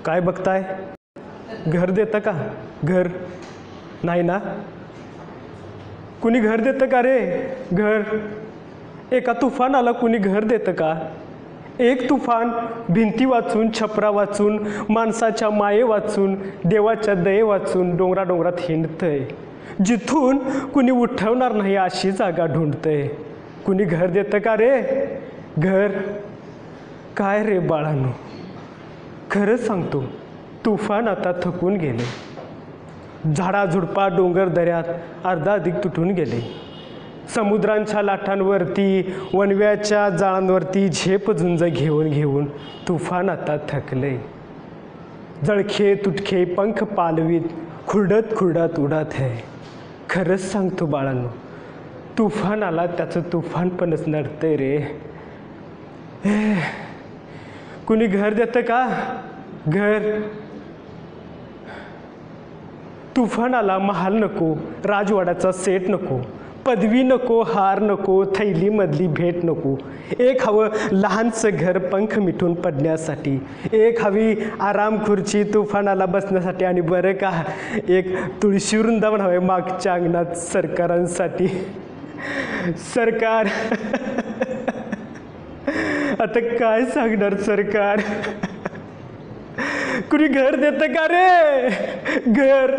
काय बघताय? घर देतं का? घर नाही ना? कुणी घर देतं का रे? घर एका तुफानाला कुणी घर देतं का? एक तुफान भिंती वाचून, छपरा वाचून, माणसाच्या माये वाचून, देवाच्या दये वाचून डोंगरात हिंडतंय. जिथून कुणी उठवणार नाही अशी जागा ढूंढतंय. कुणी घर देतं का रे? घर काय रे बाळांनो, खरंच सांगतो, तुफान आता थकून गेले. झाडाझुडपा डोंगर दऱ्यात अर्धा अधिक तुटून गेले. समुद्रांच्या लाटांवरती, वणव्याच्या जाळांवरती झेप झुंज घेऊन घेऊन तुफान आता थकले. जळखे तुटखे पंख पालवीत खुरडत उडत है. खरंच सांगतो बाळांनो, तुफान आला त्याचं तुफानपणच नडतंय रे. कुणी घर देतं का? घर तुफानाला महाल नको, राजवाड्याचा सेट नको, पदवी नको, हार नको, थैलीमधली भेट नको. एक हवं लहानसं घर पंख मिटून पडण्यासाठी. एक हवी आराम खुर्ची तुफानाला बसण्यासाठी. आणि बरं का, एक तुळशी वृंदावन हवे मागच्या अंगणात सरकारांसाठी. सरकार आता काय सांगणार सरकार? कुणी घर देतं का रे? घर